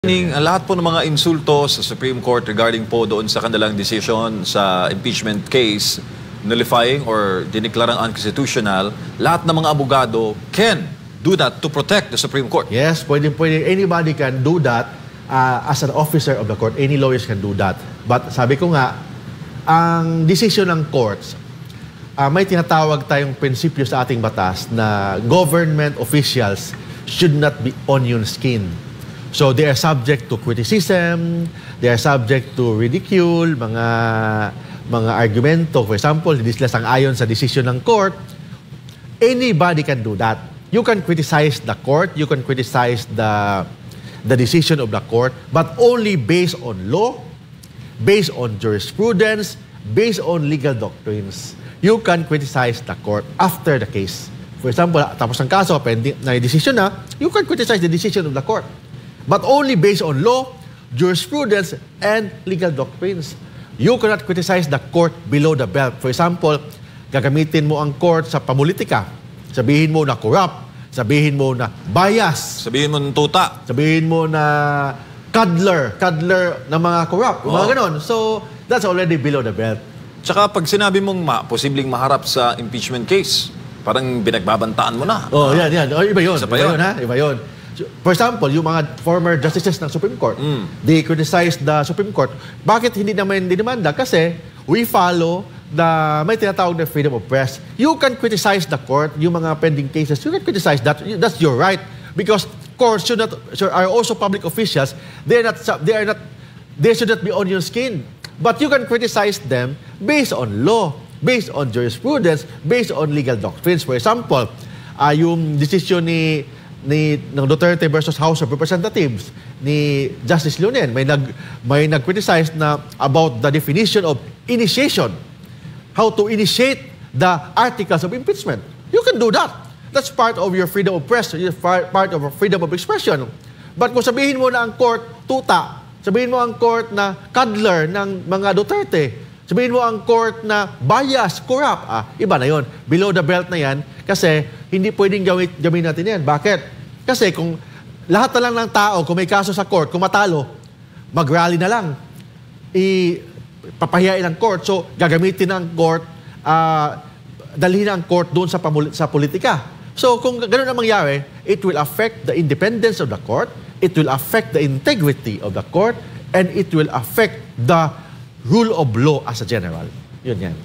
Lahat po ng mga insulto sa Supreme Court regarding po doon sa kanilang decision sa impeachment case, nullifying or diniklarang unconstitutional, lahat ng mga abogado can do that to protect the Supreme Court. Yes, pwede. Anybody can do that as an officer of the court. Any lawyers can do that. But sabi ko nga, ang decision ng courts, may tinatawag tayong prinsipyo sa ating batas na government officials should not be onion skin. So they are subject to criticism, they are subject to ridicule, mga argumento. For example, hindi sila sang-ayon sa decision ng court. Anybody can do that. You can criticize the court, you can criticize the decision of the court, but only based on law, based on jurisprudence, based on legal doctrines. You can criticize the court after the case. For example, tapos ng kaso, pending na decision na, you can criticize the decision of the court. But only based on law, jurisprudence, and legal doctrines. You cannot criticize the court below the belt. For example, gagamitin mo ang court sa pamulitika. Sabihin mo na corrupt. Sabihin mo na bias. Sabihin mo ng tuta. Sabihin mo na cuddler ng mga corrupt. Mga ganon. So, that's already below the belt. Tsaka pag sinabi mong posibleng maharap sa impeachment case, parang binagbabantaan mo na. Yan. Iba yun. Iba yun. For example, yung mga former justices ng Supreme Court, they criticize the Supreme Court. Bakit hindi naman dinimanda? Kasi we follow may tinatawag na freedom of press. You can criticize the court, yung mga pending cases. You can criticize that. That's your right. Because courts are also public officials. They should not be onion skin. But you can criticize them based on law, based on jurisprudence, based on legal doctrines. For example, yung decision ng Duterte versus House of Representatives ni Justice Leonen, may nag-criticize na about the definition of initiation, how to initiate the articles of impeachment. You can do that. That's part of your freedom of press, part of your freedom of expression. But kung sabihin mo na ang court tuta, sabihin mo ang court na cuddler ng mga Duterte, sabihin mo ang court na bias, corrupt, iba na yon. Below the belt na yan, kasi hindi pwedeng gawin natin yan. Bakit? Kasi kung lahat na lang ng tao, kung may kaso sa court, kung matalo, mag-rally na lang. Papahiyain ang court. So, gagamitin ng court, dalhin ang court doon sa politika. So, kung ganoon ang mangyari, it will affect the independence of the court, it will affect the integrity of the court, and it will affect the rule of law as a general. Yun yan.